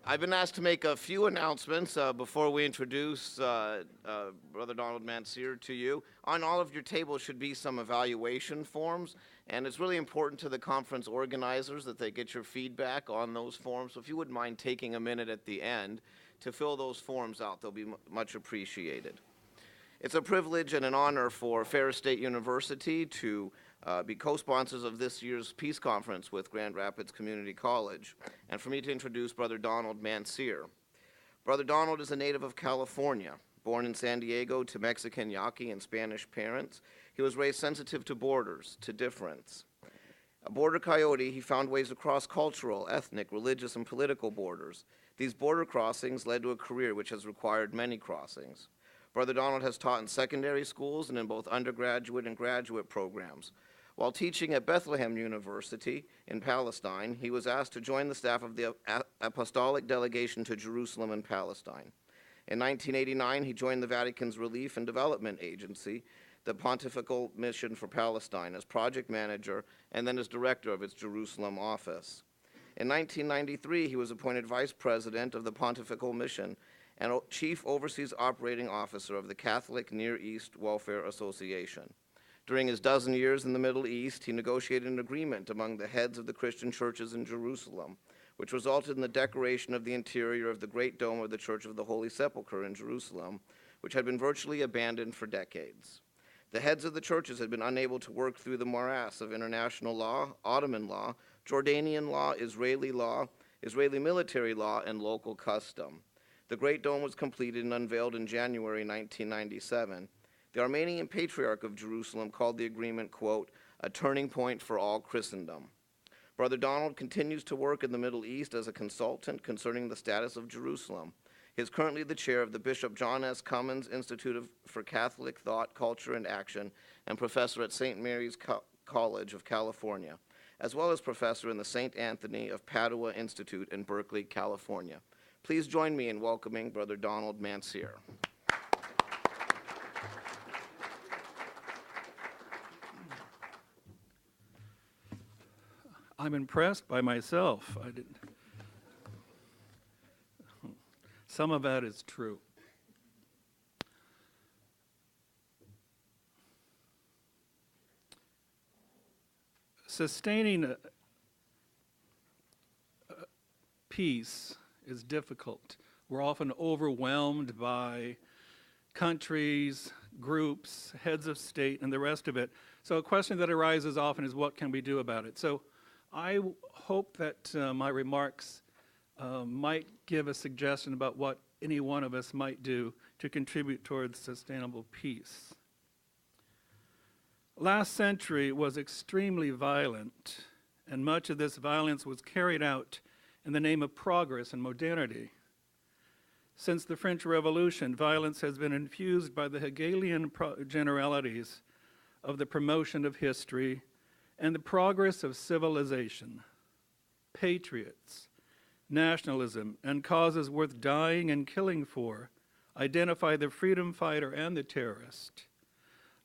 I've been asked to make a few announcements before we introduce Brother Donald Mansir to you. On all of your tables should be some evaluation forms, and it's really important to the conference organizers that they get your feedback on those forms. So if you wouldn't mind taking a minute at the end to fill those forms out, they'll be much appreciated. It's a privilege and an honor for Ferris State University to be co-sponsors of this year's Peace Conference with Grand Rapids Community College, and for me to introduce Brother Donald Mansir. Brother Donald is a native of California. Born in San Diego to Mexican, Yaqui, and Spanish parents, he was raised sensitive to borders, to difference. A border coyote, he found ways to cross cultural, ethnic, religious, and political borders. These border crossings led to a career which has required many crossings. Brother Donald has taught in secondary schools and in both undergraduate and graduate programs. While teaching at Bethlehem University in Palestine, he was asked to join the staff of the Apostolic Delegation to Jerusalem and Palestine. In 1989, he joined the Vatican's Relief and Development Agency, the Pontifical Mission for Palestine, as project manager and then as director of its Jerusalem office. In 1993, he was appointed vice president of the Pontifical Mission and chief overseas operating officer of the Catholic Near East Welfare Association. During his dozen years in the Middle East, he negotiated an agreement among the heads of the Christian churches in Jerusalem, which resulted in the decoration of the interior of the Great Dome of the Church of the Holy Sepulchre in Jerusalem, which had been virtually abandoned for decades. The heads of the churches had been unable to work through the morass of international law, Ottoman law, Jordanian law, Israeli military law, and local custom. The Great Dome was completed and unveiled in January 1997. The Armenian Patriarch of Jerusalem called the agreement, quote, a turning point for all Christendom. Brother Donald continues to work in the Middle East as a consultant concerning the status of Jerusalem. He is currently the chair of the Bishop John S. Cummins Institute for Catholic Thought, Culture, and Action, and professor at St. Mary's College of California, as well as professor in the St. Anthony of Padua Institute in Berkeley, California. Please join me in welcoming Brother Donald Mansir. I'm impressed by myself. Some of that is true. Sustaining peace is difficult. We're often overwhelmed by countries, groups, heads of state, and the rest of it. So a question that arises often is, what can we do about it? So I hope that my remarks might give a suggestion about what any one of us might do to contribute towards sustainable peace. Last century was extremely violent, and much of this violence was carried out in the name of progress and modernity. Since the French Revolution, violence has been infused by the Hegelian generalities of the promotion of history and the progress of civilization. Patriots, nationalism, and causes worth dying and killing for identify the freedom fighter and the terrorist.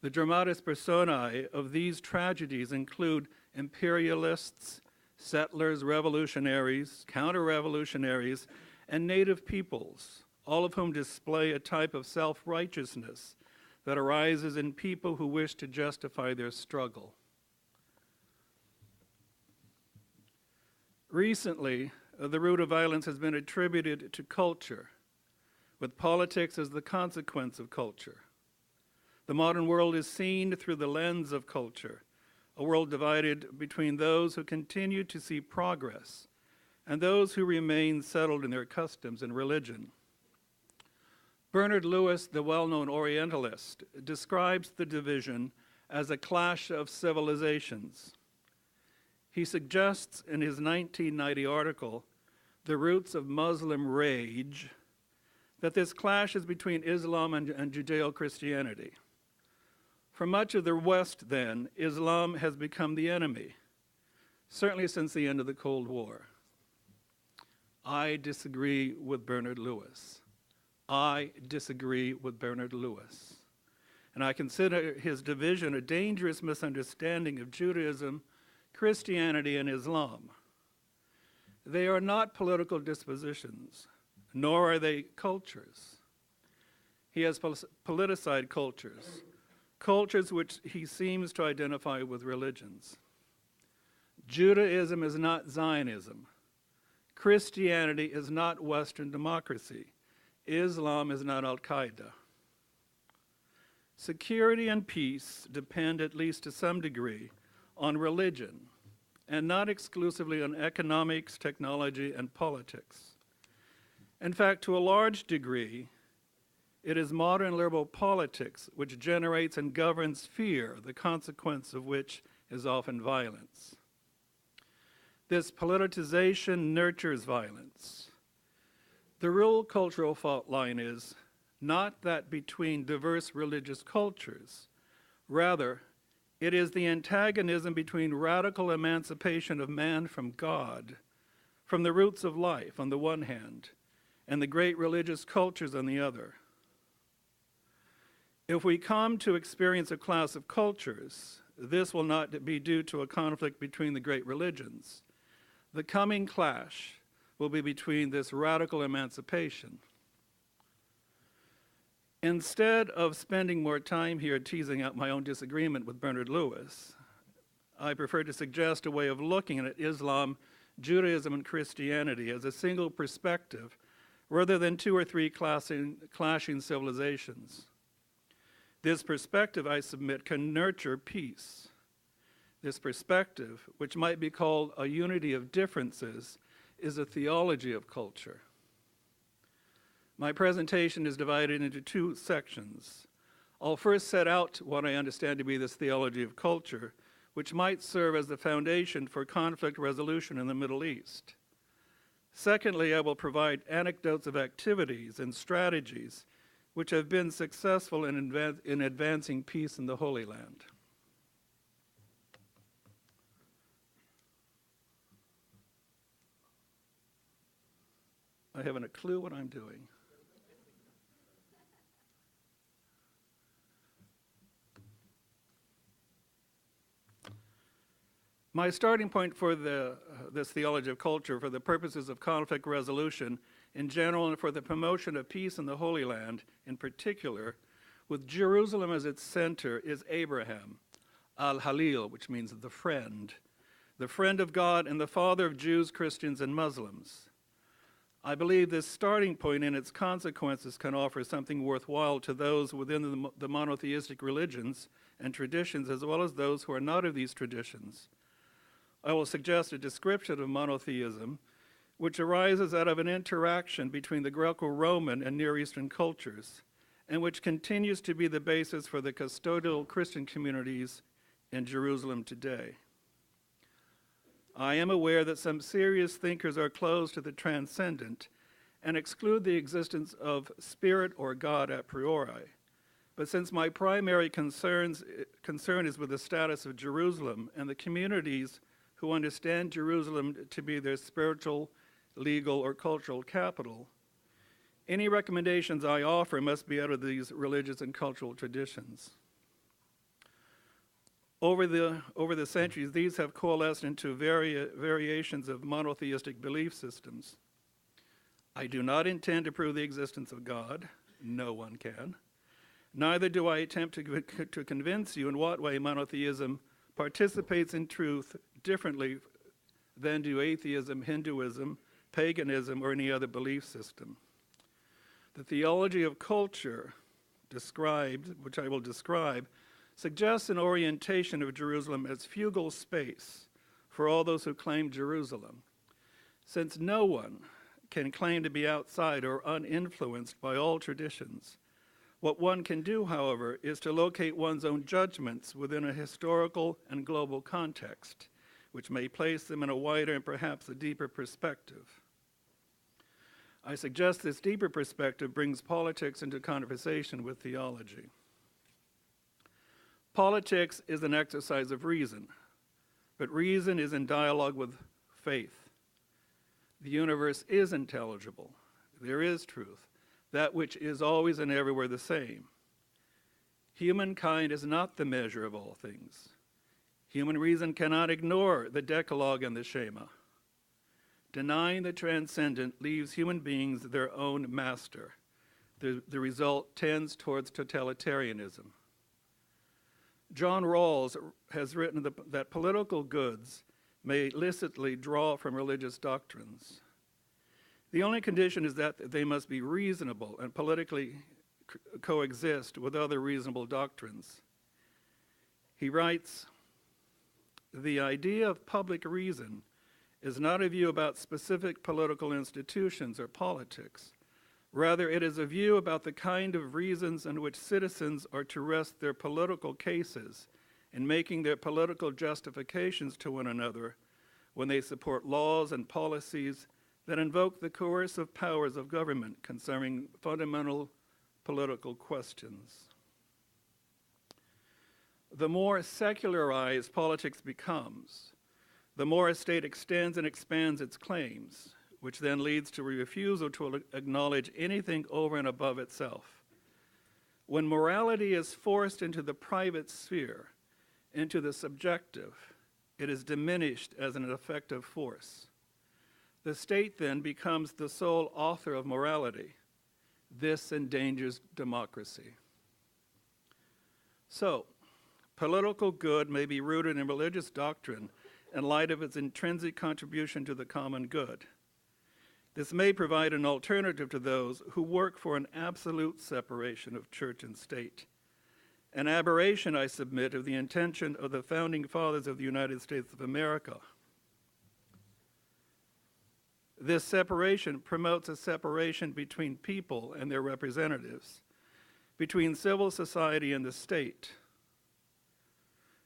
The dramatis personae of these tragedies include imperialists, settlers, revolutionaries, counter-revolutionaries, and native peoples, all of whom display a type of self-righteousness that arises in people who wish to justify their struggle. Recently, the root of violence has been attributed to culture, with politics as the consequence of culture. The modern world is seen through the lens of culture, a world divided between those who continue to see progress and those who remain settled in their customs and religion. Bernard Lewis, the well-known Orientalist, describes the division as a clash of civilizations. He suggests in his 1990 article, The Roots of Muslim Rage, that this clash is between Islam and Judeo-Christianity. For much of the West, then, Islam has become the enemy, certainly since the end of the Cold War. I disagree with Bernard Lewis. I disagree with Bernard Lewis. And I consider his division a dangerous misunderstanding of Judaism, Christianity, and Islam. They are not political dispositions, nor are they cultures. He has politicized cultures, cultures which he seems to identify with religions. Judaism is not Zionism. Christianity is not Western democracy. Islam is not Al-Qaeda. Security and peace depend, at least to some degree, on religion, and not exclusively on economics, technology, and politics. In fact, to a large degree, it is modern liberal politics which generates and governs fear, the consequence of which is often violence. This politicization nurtures violence. The real cultural fault line is not that between diverse religious cultures. Rather, it is the antagonism between radical emancipation of man from God, from the roots of life on the one hand, and the great religious cultures on the other. If we come to experience a class of cultures, this will not be due to a conflict between the great religions. The coming clash will be between this radical emancipation. Instead of spending more time here teasing out my own disagreement with Bernard Lewis, I prefer to suggest a way of looking at Islam, Judaism, and Christianity as a single perspective rather than two or three clashing civilizations. This perspective, I submit, can nurture peace. This perspective, which might be called a unity of differences, is a theology of culture. My presentation is divided into two sections. I'll first set out what I understand to be this theology of culture, which might serve as the foundation for conflict resolution in the Middle East. Secondly, I will provide anecdotes of activities and strategies which have been successful in advancing peace in the Holy Land. I haven't a clue what I'm doing. My starting point for this theology of culture for the purposes of conflict resolution in general and for the promotion of peace in the Holy Land in particular, with Jerusalem as its center, is Abraham, al-Halil, which means the friend of God and the father of Jews, Christians, and Muslims. I believe this starting point and its consequences can offer something worthwhile to those within the monotheistic religions and traditions, as well as those who are not of these traditions. I will suggest a description of monotheism which arises out of an interaction between the Greco-Roman and Near Eastern cultures, and which continues to be the basis for the custodial Christian communities in Jerusalem today. I am aware that some serious thinkers are closed to the transcendent and exclude the existence of spirit or God a priori. But since my primary concern is with the status of Jerusalem and the communities who understand Jerusalem to be their spiritual, legal, or cultural capital, any recommendations I offer must be out of these religious and cultural traditions. Over the centuries, these have coalesced into variations of monotheistic belief systems. I do not intend to prove the existence of God. No one can. Neither do I attempt to convince you in what way monotheism participates in truth differently than do atheism, Hinduism, paganism, or any other belief system. The theology of culture described, which I will describe, suggests an orientation of Jerusalem as fugal space for all those who claim Jerusalem. Since no one can claim to be outside or uninfluenced by all traditions, what one can do, however, is to locate one's own judgments within a historical and global context, which may place them in a wider and perhaps a deeper perspective. I suggest this deeper perspective brings politics into conversation with theology. Politics is an exercise of reason, but reason is in dialogue with faith. The universe is intelligible. There is truth, that which is always and everywhere the same. Humankind is not the measure of all things. Human reason cannot ignore the Decalogue and the Shema. Denying the transcendent leaves human beings their own master. The result tends towards totalitarianism. John Rawls has written that political goods may illicitly draw from religious doctrines. The only condition is that they must be reasonable and politically coexist with other reasonable doctrines. He writes, "The idea of public reason is not a view about specific political institutions or politics. Rather, it is a view about the kind of reasons in which citizens are to rest their political cases in making their political justifications to one another when they support laws and policies that invoke the coercive powers of government concerning fundamental political questions." The more secularized politics becomes, the more a state extends and expands its claims, which then leads to a refusal to acknowledge anything over and above itself. When morality is forced into the private sphere, into the subjective, it is diminished as an effective force. The state then becomes the sole author of morality. This endangers democracy. So, political good may be rooted in religious doctrine in light of its intrinsic contribution to the common good. This may provide an alternative to those who work for an absolute separation of church and state. An aberration, I submit, of the intention of the founding fathers of the United States of America. This separation promotes a separation between people and their representatives, between civil society and the state.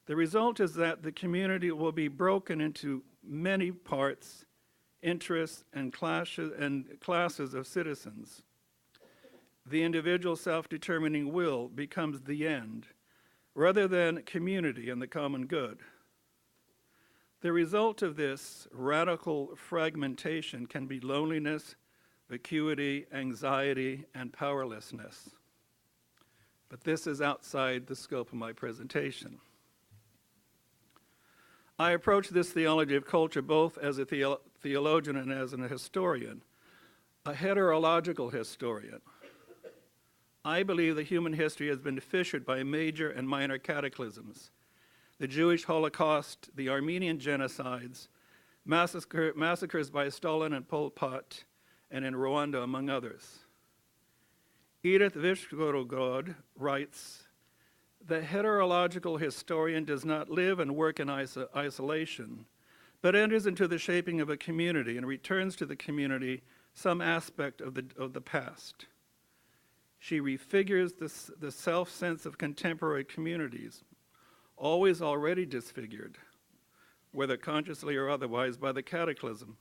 The result is that the community will be broken into many parts, interests, and classes of citizens. The individual self-determining will becomes the end, rather than community and the common good. The result of this radical fragmentation can be loneliness, vacuity, anxiety, and powerlessness. But this is outside the scope of my presentation. I approach this theology of culture both as a theologian and as a historian, a heterological historian. I believe that human history has been fissured by major and minor cataclysms: the Jewish Holocaust, the Armenian genocides, massacres by Stalin and Pol Pot, and in Rwanda, among others. Edith Vishgorod writes, "The heterological historian does not live and work in isolation, but enters into the shaping of a community and returns to the community some aspect of the past. She refigures the self-sense of contemporary communities, always already disfigured, whether consciously or otherwise, by the cataclysm.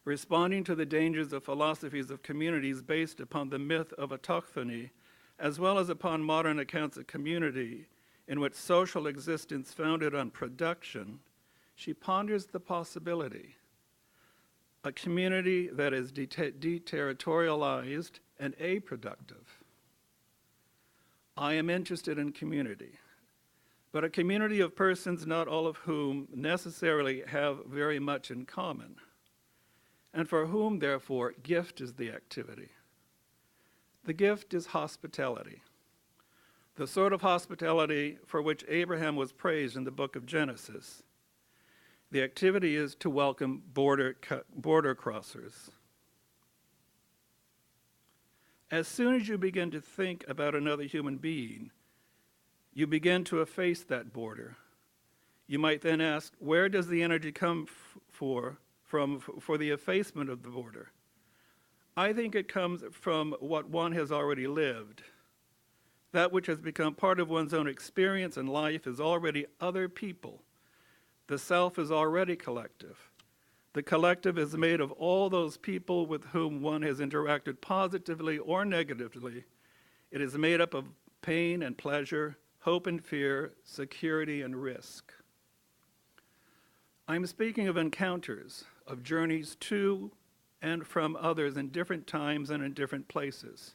Responding to the dangers of philosophies of communities based upon the myth of autochthony, as well as upon modern accounts of community in which social existence founded on production, she ponders the possibility: a community that is deterritorialized and aproductive. I am interested in community, but a community of persons not all of whom necessarily have very much in common, and for whom, therefore, gift is the activity. The gift is hospitality, the sort of hospitality for which Abraham was praised in the book of Genesis. The activity is to welcome border crossers. As soon as you begin to think about another human being, you begin to efface that border. You might then ask, where does the energy come from for the effacement of the border? I think it comes from what one has already lived. That which has become part of one's own experience and life is already other people. The self is already collective. The collective is made of all those people with whom one has interacted positively or negatively. It is made up of pain and pleasure, hope and fear, security and risk. I'm speaking of encounters, of journeys to and from others in different times and in different places.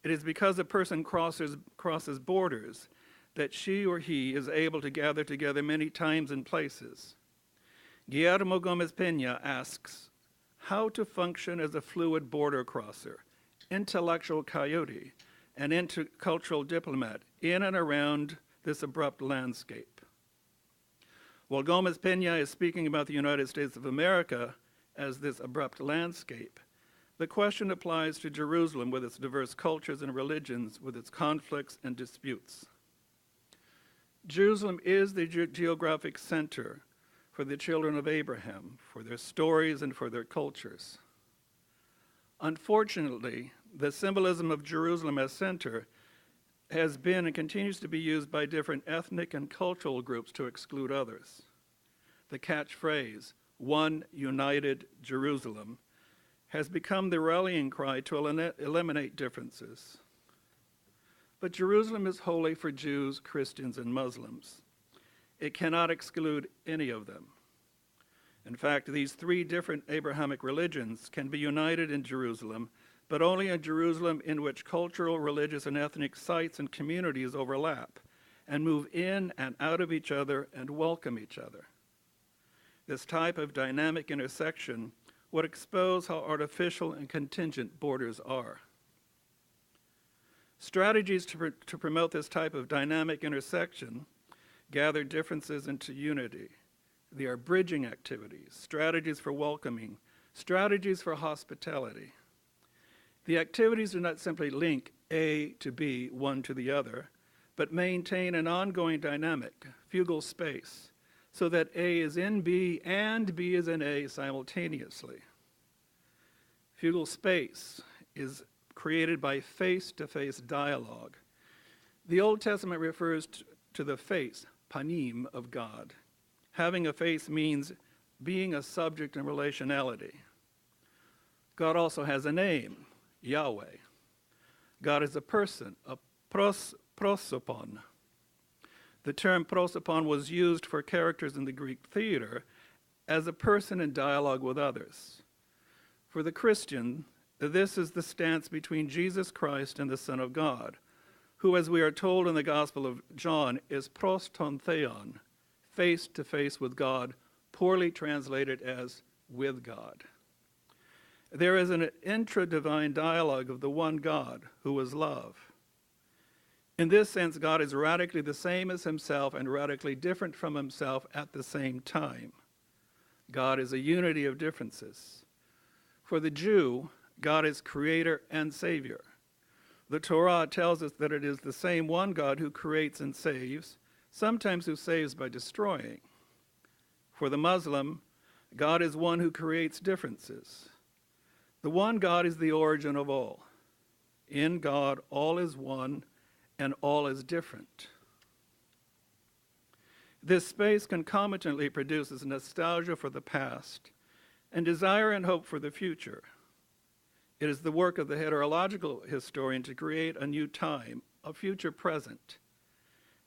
It is because a person crosses borders that she or he is able to gather together many times and places. Guillermo Gomez Peña asks, how to function as a fluid border crosser, intellectual coyote, and intercultural diplomat in and around this abrupt landscape. While Gomez Peña is speaking about the United States of America as this abrupt landscape, the question applies to Jerusalem with its diverse cultures and religions, with its conflicts and disputes. Jerusalem is the geographic center for the children of Abraham, for their stories and for their cultures. Unfortunately, the symbolism of Jerusalem as center has been and continues to be used by different ethnic and cultural groups to exclude others. The catchphrase, "One United Jerusalem," has become the rallying cry to eliminate differences. But Jerusalem is holy for Jews, Christians, and Muslims. It cannot exclude any of them. In fact, these three different Abrahamic religions can be united in Jerusalem, but only in Jerusalem in which cultural, religious, and ethnic sites and communities overlap and move in and out of each other and welcome each other. This type of dynamic intersection would expose how artificial and contingent borders are. Strategies to promote this type of dynamic intersection gather differences into unity. They are bridging activities, strategies for welcoming, strategies for hospitality. The activities do not simply link A to B, one to the other, but maintain an ongoing dynamic, fugal space, so that A is in B and B is in A simultaneously. Fugal space is created by face-to-face dialogue. The Old Testament refers to the face, panim, of God. Having a face means being a subject in relationality. God also has a name, Yahweh. God is a person, a prosopon. The term prosopon was used for characters in the Greek theater as a person in dialogue with others. For the Christian, this is the stance between Jesus Christ and the Son of God, who, as we are told in the Gospel of John, is proston theon, face to face with God, poorly translated as with God. There is an intra-divine dialogue of the one God, who is love. In this sense, God is radically the same as himself and radically different from himself at the same time. God is a unity of differences. For the Jew, God is creator and savior. The Torah tells us that it is the same one God who creates and saves, sometimes who saves by destroying. For the Muslim, God is one who creates differences. The one God is the origin of all. In God, all is one and all is different. This space concomitantly produces nostalgia for the past and desire and hope for the future. It is the work of the heterological historian to create a new time, a future present.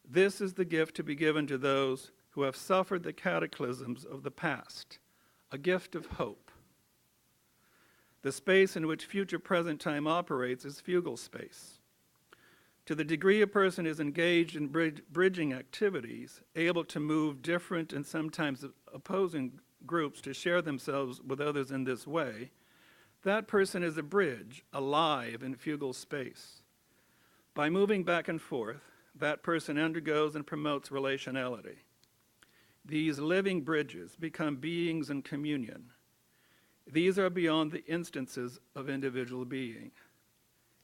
This is the gift to be given to those who have suffered the cataclysms of the past, a gift of hope. The space in which future present time operates is fugal space. To the degree a person is engaged in bridging activities, able to move different and sometimes opposing groups to share themselves with others in this way, that person is a bridge, alive in fugal space. By moving back and forth, that person undergoes and promotes relationality. These living bridges become beings in communion. These are beyond the instances of individual being.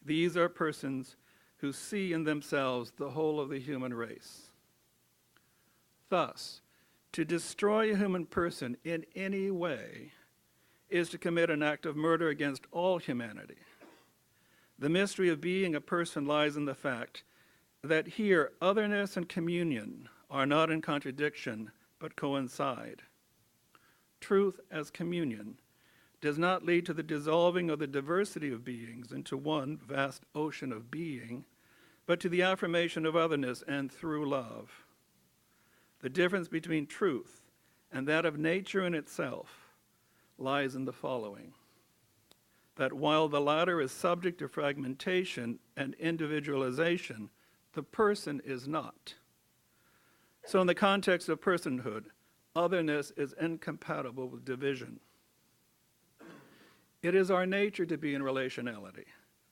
These are persons who see in themselves the whole of the human race. Thus, to destroy a human person in any way is to commit an act of murder against all humanity. The mystery of being a person lies in the fact that here otherness and communion are not in contradiction, but coincide. Truth as communion does not lead to the dissolving of the diversity of beings into one vast ocean of being, but to the affirmation of otherness and through love. The difference between truth and that of nature in itself lies in the following: that while the latter is subject to fragmentation and individualization, the person is not. So in the context of personhood, Otherness is incompatible with division. It is our nature to be in relationality.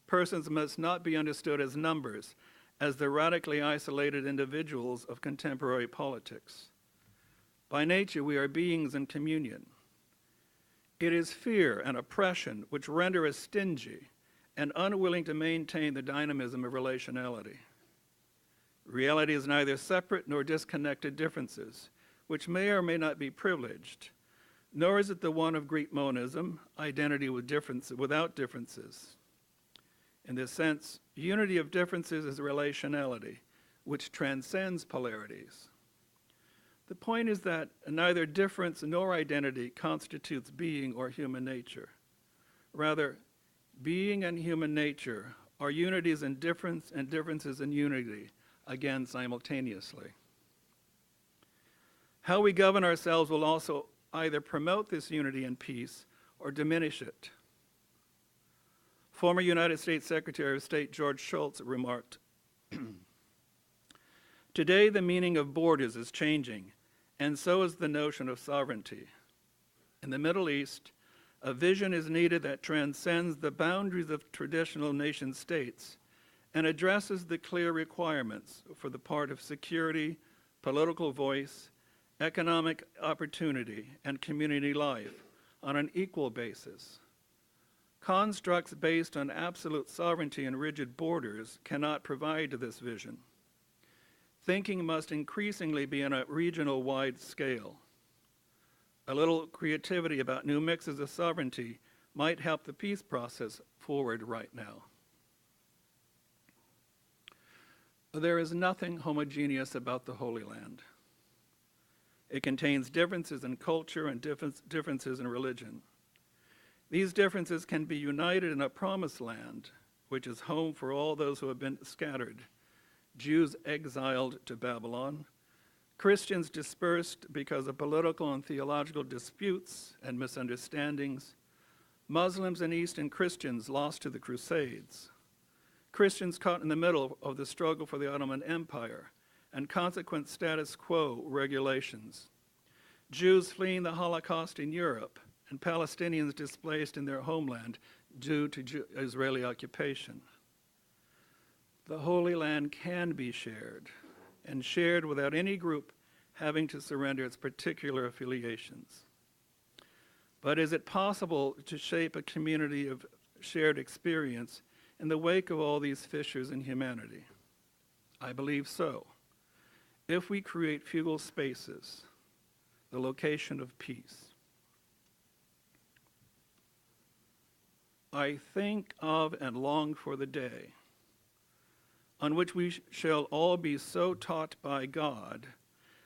Persons must not be understood as numbers, as the radically isolated individuals of contemporary politics. By nature, we are beings in communion. It is fear and oppression which render us stingy and unwilling to maintain the dynamism of relationality. Reality is neither separate nor disconnected differences, which may or may not be privileged, nor is it the one of Greek monism, identity without differences. In this sense, unity of differences is relationality, which transcends polarities. The point is that neither difference nor identity constitutes being or human nature. Rather, being and human nature are unities in difference and differences in unity, again simultaneously. How we govern ourselves will also either promote this unity and peace or diminish it. Former United States Secretary of State George Shultz remarked, "Today the meaning of borders is changing, and so is the notion of sovereignty. In the Middle East, a vision is needed that transcends the boundaries of traditional nation states and addresses the clear requirements for the part of security, political voice, economic opportunity, and community life on an equal basis. Constructs based on absolute sovereignty and rigid borders cannot provide this vision. Thinking must increasingly be on a regional-wide scale. A little creativity about new mixes of sovereignty might help the peace process forward right now." There is nothing homogeneous about the Holy Land. It contains differences in culture and differences in religion. These differences can be united in a promised land, which is home for all those who have been scattered, Jews exiled to Babylon, Christians dispersed because of political and theological disputes and misunderstandings, Muslims and Eastern Christians lost to the Crusades, Christians caught in the middle of the struggle for the Ottoman Empire and consequent status quo regulations, Jews fleeing the Holocaust in Europe, and Palestinians displaced in their homeland due to Israeli occupation. The Holy Land can be shared, and shared without any group having to surrender its particular affiliations. But is it possible to shape a community of shared experience in the wake of all these fissures in humanity? I believe so, if we create fugal spaces, the location of peace. I think of and long for the day on which we shall all be so taught by God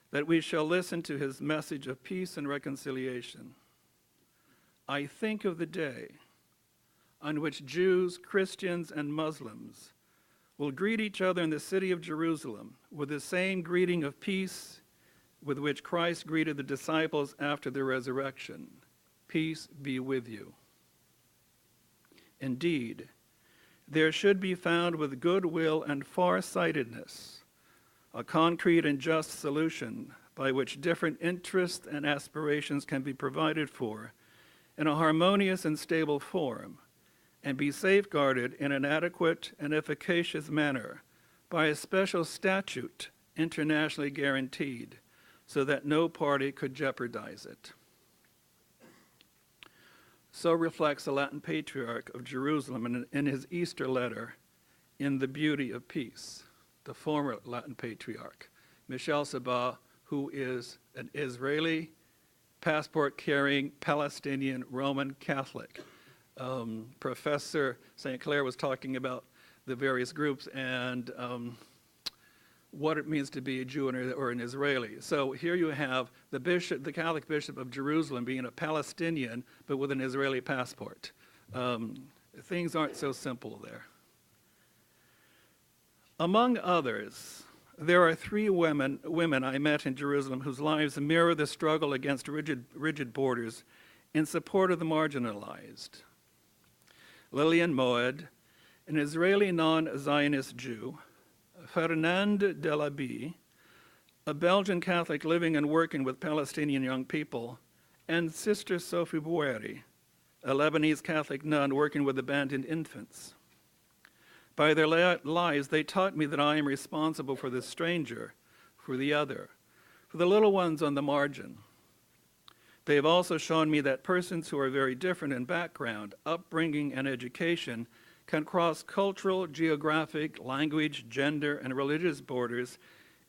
that we shall listen to his message of peace and reconciliation. I think of the day on which Jews, Christians, and Muslims will greet each other in the city of Jerusalem with the same greeting of peace with which Christ greeted the disciples after the resurrection. Peace be with you. Indeed, there should be found with goodwill and far-sightedness a concrete and just solution by which different interests and aspirations can be provided for in a harmonious and stable form and be safeguarded in an adequate and efficacious manner by a special statute internationally guaranteed so that no party could jeopardize it. So reflects the Latin Patriarch of Jerusalem in his Easter letter, In the Beauty of Peace, the former Latin Patriarch, Michel Sabah, who is an Israeli, passport-carrying, Palestinian Roman Catholic. Professor St. Clair was talking about the various groups and what it means to be a Jew or an Israeli. So here you have the bishop, the Catholic Bishop of Jerusalem being a Palestinian, but with an Israeli passport. Things aren't so simple there. Among others, there are 3 women I met in Jerusalem whose lives mirror the struggle against rigid borders in support of the marginalized. Lillian Moed, an Israeli non-Zionist Jew, Fernand Delaby, a Belgian Catholic living and working with Palestinian young people, and Sister Sophie Boueri, a Lebanese Catholic nun working with abandoned infants. By their lives, they taught me that I am responsible for the stranger, for the other, for the little ones on the margin. They have also shown me that persons who are very different in background, upbringing, and education can cross cultural, geographic, language, gender, and religious borders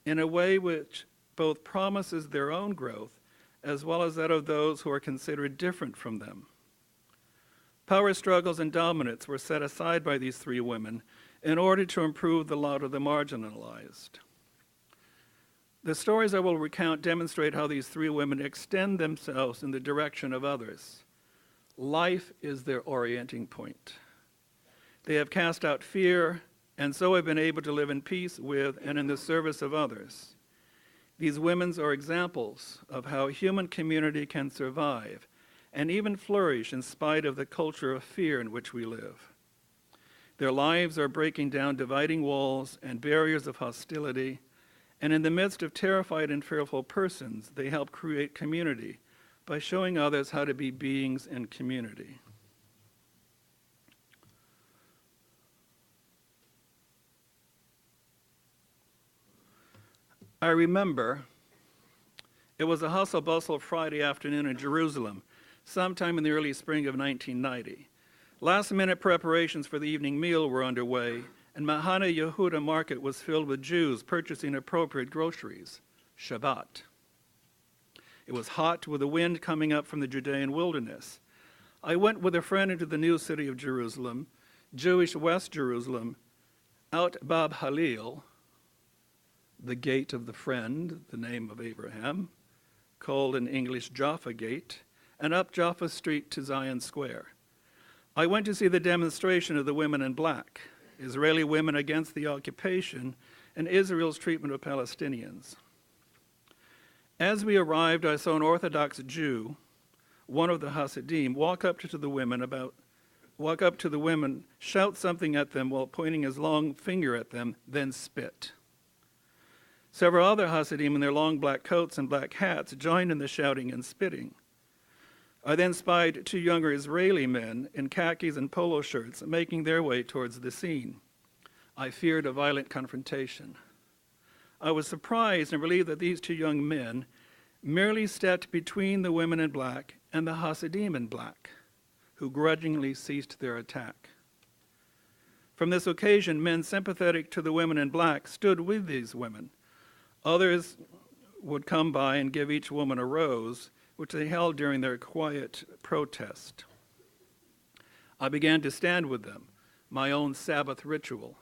in a way which both promises their own growth as well as that of those who are considered different from them. Power struggles and dominance were set aside by these three women in order to improve the lot of the marginalized. The stories I will recount demonstrate how these three women extend themselves in the direction of others. Life is their orienting point. They have cast out fear, and so have been able to live in peace with and in the service of others. These women are examples of how human community can survive and even flourish in spite of the culture of fear in which we live. Their lives are breaking down dividing walls and barriers of hostility, and in the midst of terrified and fearful persons, they help create community by showing others how to be beings in community. I remember it was a hustle-bustle Friday afternoon in Jerusalem, sometime in the early spring of 1990. Last-minute preparations for the evening meal were underway, and Mahane Yehuda market was filled with Jews purchasing appropriate groceries, Shabbat. It was hot with the wind coming up from the Judean wilderness. I went with a friend into the new city of Jerusalem, Jewish West Jerusalem, out Bab Halil, the gate of the friend, the name of Abraham, called in English Jaffa Gate, and up Jaffa Street to Zion Square. I went to see the demonstration of the women in black, Israeli women against the occupation, and Israel's treatment of Palestinians. As we arrived, I saw an Orthodox Jew, one of the Hasidim, walk up to the women, shout something at them while pointing his long finger at them, then spit. Several other Hasidim in their long black coats and black hats joined in the shouting and spitting. I then spied two younger Israeli men in khakis and polo shirts making their way towards the scene. I feared a violent confrontation. I was surprised and relieved that these two young men merely stepped between the women in black and the Hasidim in black, who grudgingly ceased their attack. From this occasion, men sympathetic to the women in black stood with these women. Others would come by and give each woman a rose, which they held during their quiet protest. I began to stand with them, my own Sabbath ritual.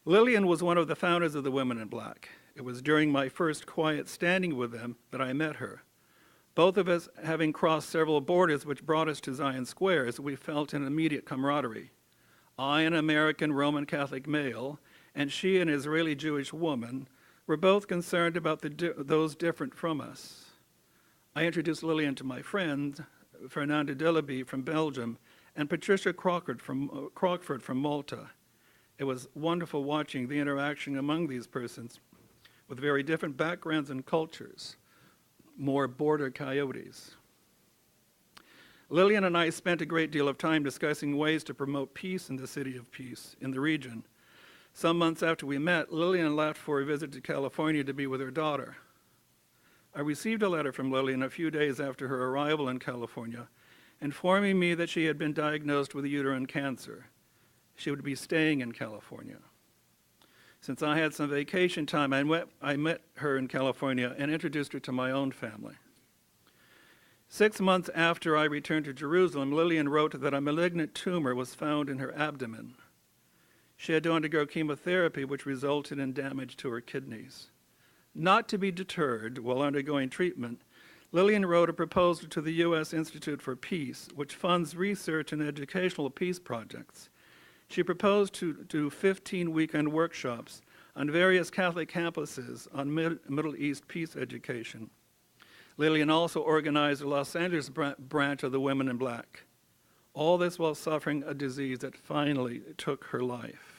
Lillian was one of the founders of the Women in Black. It was during my first quiet standing with them that I met her. Both of us having crossed several borders which brought us to Zion Square, as we felt an immediate camaraderie. I, an American Roman Catholic male, and she, an Israeli Jewish woman, were both concerned about those different from us. I introduced Lillian to my friends, Fernanda Delaby from Belgium, and Patricia Crockford from Malta. It was wonderful watching the interaction among these persons with very different backgrounds and cultures, more border coyotes. Lillian and I spent a great deal of time discussing ways to promote peace in the City of Peace in the region. Some months after we met, Lillian left for a visit to California to be with her daughter. I received a letter from Lillian a few days after her arrival in California, informing me that she had been diagnosed with uterine cancer. She would be staying in California. Since I had some vacation time, I met her in California and introduced her to my own family. 6 months after I returned to Jerusalem, Lillian wrote that a malignant tumor was found in her abdomen. She had to undergo chemotherapy, which resulted in damage to her kidneys. Not to be deterred while undergoing treatment, Lillian wrote a proposal to the U.S. Institute for Peace, which funds research and educational peace projects. She proposed to do 15 weekend workshops on various Catholic campuses on Middle East peace education. Lillian also organized the Los Angeles branch of the Women in Black. All this while suffering a disease that finally took her life.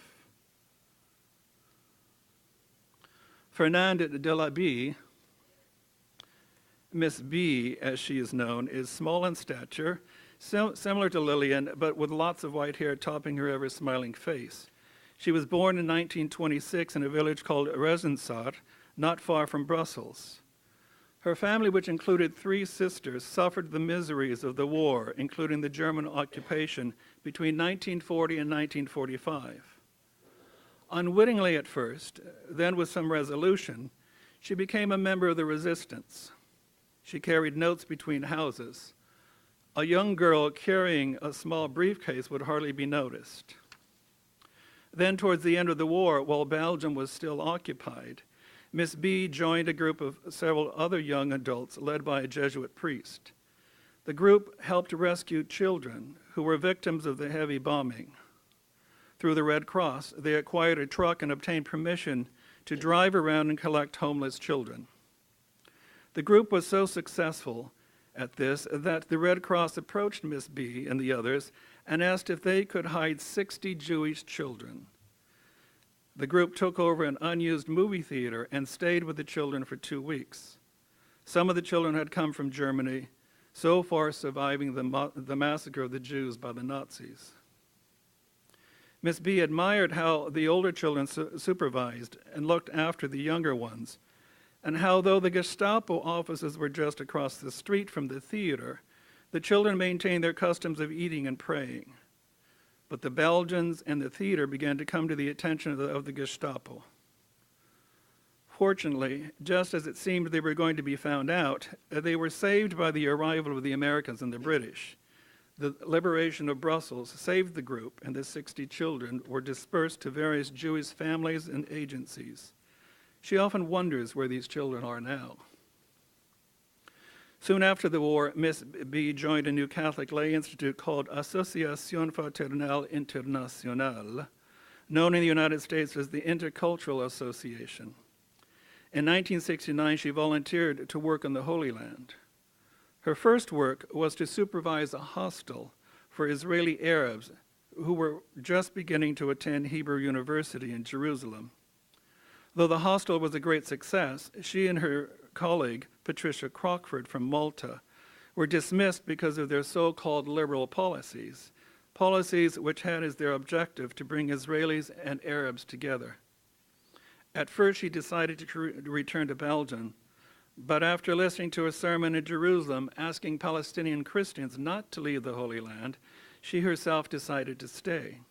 Fernande de la Bie, Miss B, as she is known, is small in stature, similar to Lillian, but with lots of white hair topping her ever-smiling face. She was born in 1926 in a village called Rezensaat, not far from Brussels. Her family, which included 3 sisters, suffered the miseries of the war, including the German occupation, between 1940 and 1945. Unwittingly at first, then with some resolution, she became a member of the resistance. She carried notes between houses. A young girl carrying a small briefcase would hardly be noticed. Then, towards the end of the war, while Belgium was still occupied, Miss B joined a group of several other young adults led by a Jesuit priest. The group helped rescue children who were victims of the heavy bombing. Through the Red Cross, they acquired a truck and obtained permission to drive around and collect homeless children. The group was so successful at this that the Red Cross approached Miss B and the others and asked if they could hide 60 Jewish children. The group took over an unused movie theater and stayed with the children for 2 weeks. Some of the children had come from Germany, so far surviving the massacre of the Jews by the Nazis. Miss B admired how the older children supervised and looked after the younger ones, and how, though the Gestapo offices were just across the street from the theater, the children maintained their customs of eating and praying. But the Belgians and the theater began to come to the attention of the Gestapo. Fortunately, just as it seemed they were going to be found out, they were saved by the arrival of the Americans and the British. The liberation of Brussels saved the group, and the 60 children were dispersed to various Jewish families and agencies. She often wonders where these children are now. Soon after the war, Miss B joined a new Catholic lay institute called Association Fraternelle Internationale, known in the United States as the Intercultural Association. In 1969, she volunteered to work in the Holy Land. Her first work was to supervise a hostel for Israeli Arabs who were just beginning to attend Hebrew University in Jerusalem. Though the hostel was a great success, she and her colleague, Patricia Crockford from Malta, were dismissed because of their so-called liberal policies which had as their objective to bring Israelis and Arabs together. At first, she decided to return to Belgium, but after listening to a sermon in Jerusalem asking Palestinian Christians not to leave the Holy Land, she herself decided to stay.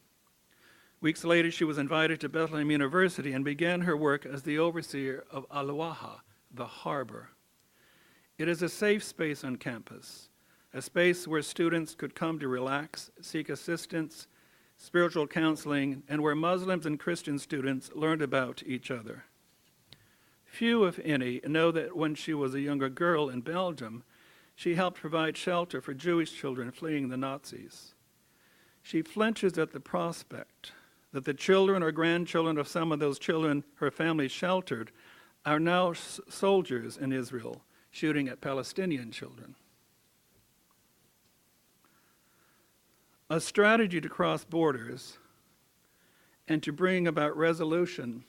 Weeks later, she was invited to Bethlehem University and began her work as the overseer of Al-Waha, the harbor. It is a safe space on campus, a space where students could come to relax, seek assistance, spiritual counseling, and where Muslims and Christian students learned about each other. Few, if any, know that when she was a younger girl in Belgium, she helped provide shelter for Jewish children fleeing the Nazis. She flinches at the prospect that the children or grandchildren of some of those children her family sheltered are now soldiers in Israel shooting at Palestinian children. A strategy to cross borders and to bring about resolution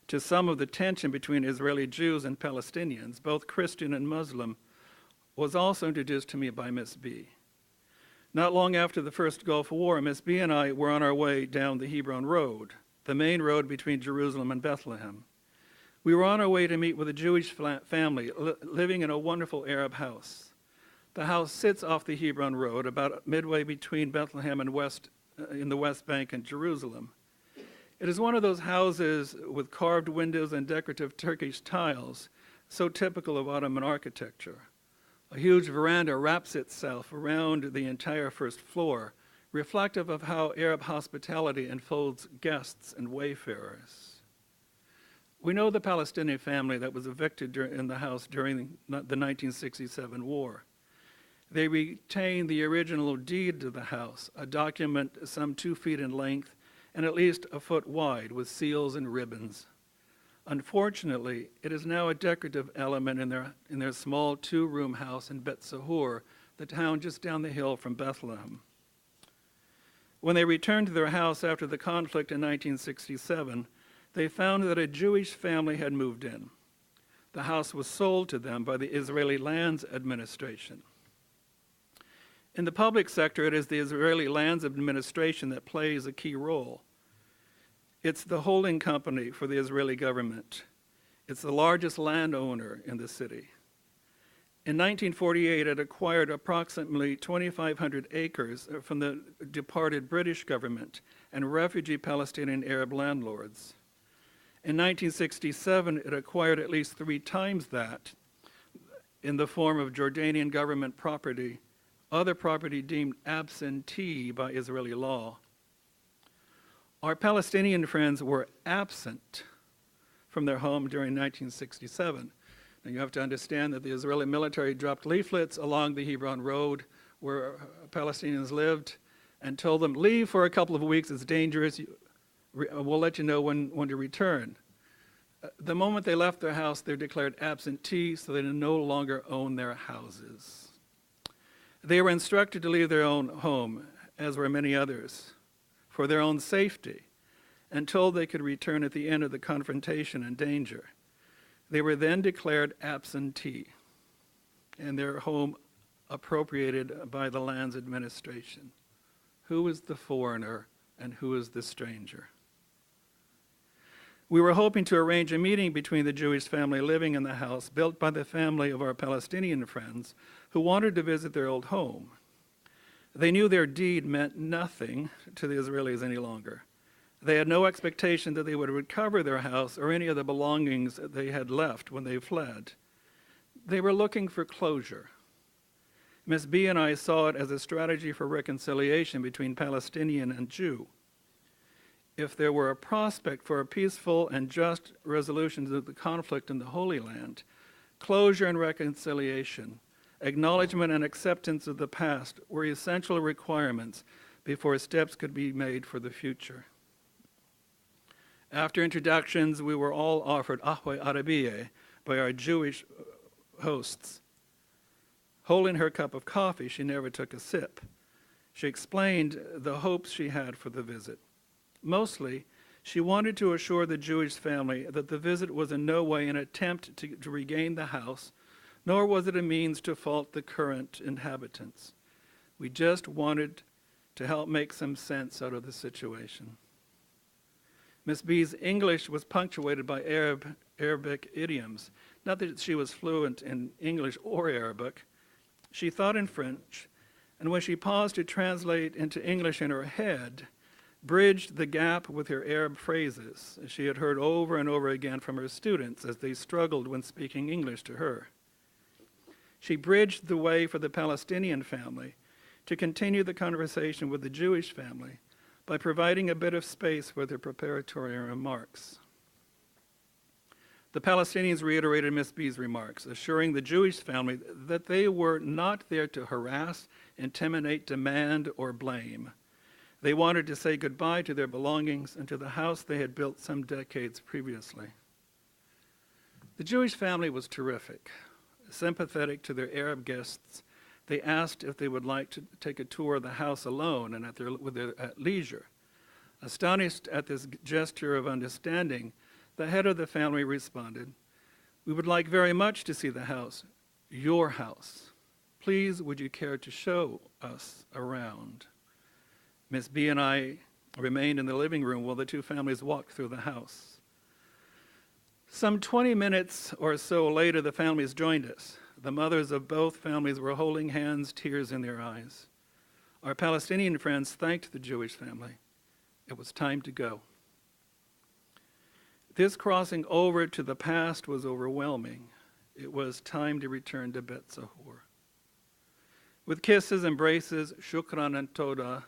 to some of the tension between Israeli Jews and Palestinians, both Christian and Muslim, was also introduced to me by Miss B. Not long after the First Gulf War, Miss B and I were on our way down the Hebron Road, the main road between Jerusalem and Bethlehem. We were on our way to meet with a Jewish family living in a wonderful Arab house. The house sits off the Hebron Road, about midway between Bethlehem and in the West Bank and Jerusalem. It is one of those houses with carved windows and decorative Turkish tiles, so typical of Ottoman architecture. A huge veranda wraps itself around the entire first floor, reflective of how Arab hospitality enfolds guests and wayfarers. We know the Palestinian family that was evicted in the house during the 1967 war. They retained the original deed to the house, a document some 2 feet in length and at least a foot wide with seals and ribbons. Unfortunately, it is now a decorative element in their small 2-room house in Bet Sahur, the town just down the hill from Bethlehem. When they returned to their house after the conflict in 1967, they found that a Jewish family had moved in. The house was sold to them by the Israeli Lands Administration. In the public sector, it is the Israeli Lands Administration that plays a key role. It's the holding company for the Israeli government. It's the largest landowner in the city. In 1948, it acquired approximately 2,500 acres from the departed British government and refugee Palestinian Arab landlords. In 1967, it acquired at least 3 times that in the form of Jordanian government property, other property deemed absentee by Israeli law. Our Palestinian friends were absent from their home during 1967. And you have to understand that the Israeli military dropped leaflets along the Hebron Road where Palestinians lived and told them, leave for a couple of weeks, it's dangerous, we'll let you know when to return. The moment they left their house, they're declared absentee, so they no longer own their houses. They were instructed to leave their own home, as were many others, for their own safety, and told they could return at the end of the confrontation and danger. They were then declared absentee, and their home appropriated by the Lands Administration. Who is the foreigner and who is the stranger? We were hoping to arrange a meeting between the Jewish family living in the house built by the family of our Palestinian friends who wanted to visit their old home. They knew their deed meant nothing to the Israelis any longer. They had no expectation that they would recover their house or any of the belongings they had left when they fled. They were looking for closure. Ms. B and I saw it as a strategy for reconciliation between Palestinian and Jew. If there were a prospect for a peaceful and just resolution of the conflict in the Holy Land, closure and reconciliation, acknowledgement and acceptance of the past were essential requirements before steps could be made for the future. After introductions, we were all offered ahway arabiyeh by our Jewish hosts. Holding her cup of coffee, she never took a sip. She explained the hopes she had for the visit. Mostly, she wanted to assure the Jewish family that the visit was in no way an attempt to regain the house, nor was it a means to fault the current inhabitants. We just wanted to help make some sense out of the situation. Miss B's English was punctuated by Arabic idioms. Not that she was fluent in English or Arabic. She thought in French, and when she paused to translate into English in her head, bridged the gap with her Arab phrases she had heard over and over again from her students as they struggled when speaking English to her. She bridged the way for the Palestinian family to continue the conversation with the Jewish family by providing a bit of space for their preparatory remarks. The Palestinians reiterated Ms. B's remarks, assuring the Jewish family that they were not there to harass, intimidate, demand, or blame. They wanted to say goodbye to their belongings and to the house they had built some decades previously. The Jewish family was terrific. Sympathetic to their Arab guests, they asked if they would like to take a tour of the house alone and at leisure. Astonished at this gesture of understanding, the head of the family responded, "We would like very much to see the house, your house. Please, would you care to show us around?" Miss B and I remained in the living room while the two families walked through the house. Some 20 minutes or so later, the families joined us. The mothers of both families were holding hands, tears in their eyes. Our Palestinian friends thanked the Jewish family. It was time to go. This crossing over to the past was overwhelming. It was time to return to Bet Sahur. With kisses, embraces, shukran and toda,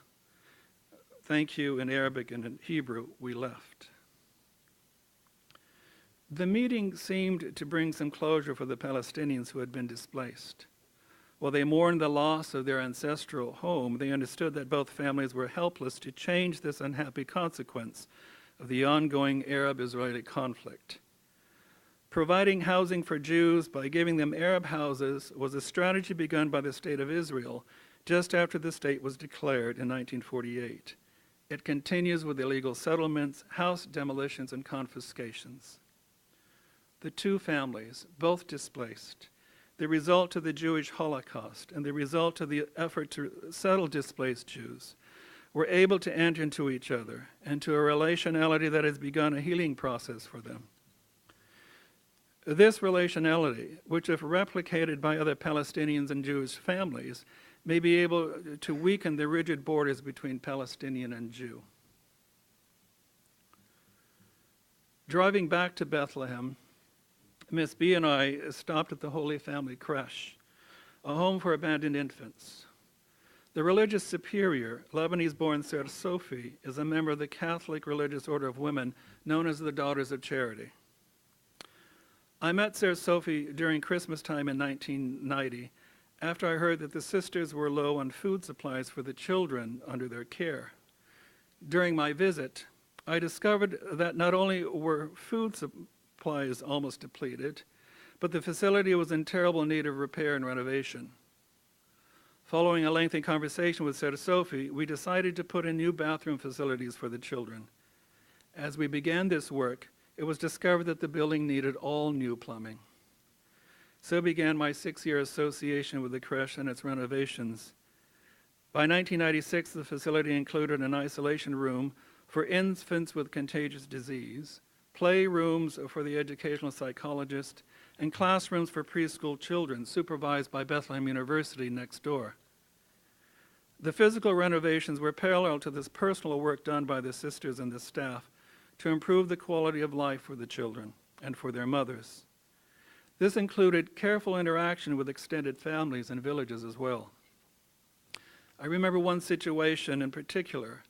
thank you in Arabic and in Hebrew, we left. The meeting seemed to bring some closure for the Palestinians who had been displaced. While they mourned the loss of their ancestral home, they understood that both families were helpless to change this unhappy consequence of the ongoing Arab-Israeli conflict. Providing housing for Jews by giving them Arab houses was a strategy begun by the State of Israel just after the state was declared in 1948. It continues with illegal settlements, house demolitions, and confiscations. The two families, both displaced, the result of the Jewish Holocaust and the result of the effort to settle displaced Jews, were able to enter into each other and to a relationality that has begun a healing process for them. This relationality, which if replicated by other Palestinians and Jewish families, may be able to weaken the rigid borders between Palestinian and Jew. Driving back to Bethlehem, Miss B and I stopped at the Holy Family Creche, a home for abandoned infants. The religious superior, Lebanese-born Sir Sophie, is a member of the Catholic religious order of women known as the Daughters of Charity. I met Sir Sophie during Christmas time in 1990, after I heard that the sisters were low on food supplies for the children under their care. During my visit, I discovered that not only were food supplies almost depleted, but the facility was in terrible need of repair and renovation. Following a lengthy conversation with Sir Sophie, we decided to put in new bathroom facilities for the children. As we began this work, it was discovered that the building needed all new plumbing. So began my 6-year association with the creche and its renovations. By 1996, the facility included an isolation room for infants with contagious disease, playrooms for the educational psychologist, and classrooms for preschool children supervised by Bethlehem University next door. The physical renovations were parallel to this personal work done by the sisters and the staff to improve the quality of life for the children and for their mothers. This included careful interaction with extended families and villages as well. I remember one situation in particular.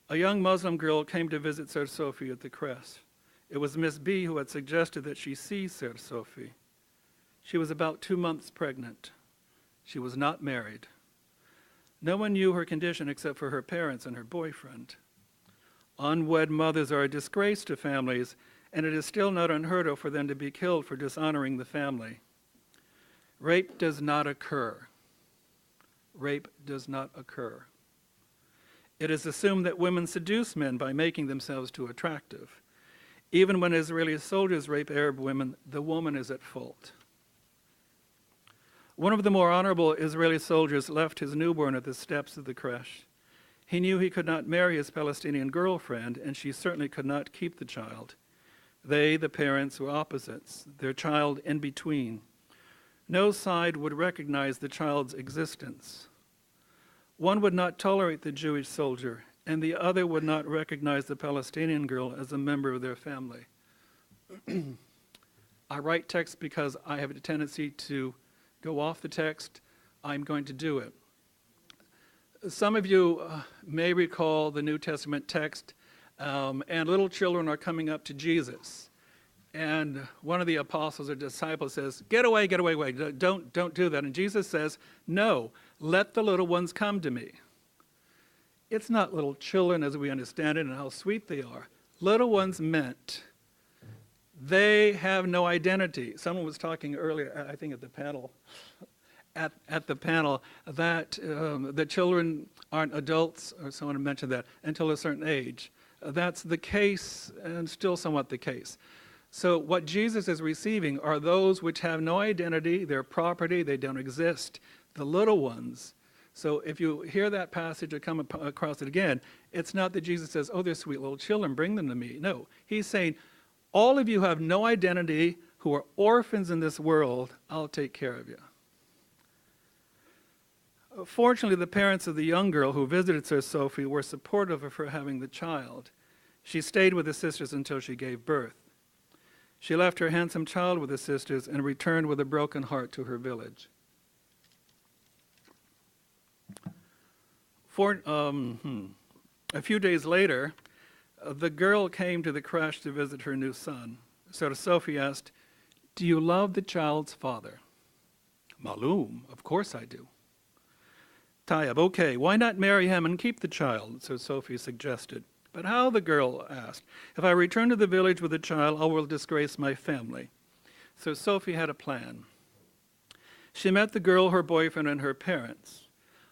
A young Muslim girl came to visit Sir Sophie at the creche. It was Miss B who had suggested that she see Sir Sophie. She was about 2 months pregnant. She was not married. No one knew her condition except for her parents and her boyfriend. Unwed mothers are a disgrace to families, and it is still not unheard of for them to be killed for dishonoring the family. Rape does not occur. Rape does not occur. It is assumed that women seduce men by making themselves too attractive. Even when Israeli soldiers rape Arab women, the woman is at fault. One of the more honorable Israeli soldiers left his newborn at the steps of the creche. He knew he could not marry his Palestinian girlfriend, and she certainly could not keep the child. They, the parents, were opposites, their child in between. No side would recognize the child's existence. One would not tolerate the Jewish soldier, and the other would not recognize the Palestinian girl as a member of their family. I write text because I have a tendency to go off the text. I'm going to do it. Some of you may recall the New Testament text, and little children are coming up to Jesus. And one of the apostles or disciples says, get away, don't do that. And Jesus says, no, let the little ones come to me. It's not little children as we understand it and how sweet they are. Little ones meant they have no identity. Someone was talking earlier, I think at the panel, that the children aren't adults, or someone mentioned that, until a certain age. That's the case, and still somewhat the case. So what Jesus is receiving are those which have no identity, they're property, they don't exist, the little ones. So if you hear that passage or come across it again, it's not that Jesus says, oh, they're sweet little children, bring them to me. No, he's saying, all of you have no identity, who are orphans in this world, I'll take care of you. Fortunately, the parents of the young girl who visited Sir Sophie were supportive of her having the child. She stayed with the sisters until she gave birth. She left her handsome child with the sisters and returned with a broken heart to her village. A few days later, the girl came to the creche to visit her new son. Sir Sophie asked, do you love the child's father? Maloum, of course I do. Tayyab, okay, why not marry him and keep the child? Sir Sophie suggested. But how, the girl asked. If I return to the village with the child, I will disgrace my family. So Sophie had a plan. She met the girl, her boyfriend, and her parents.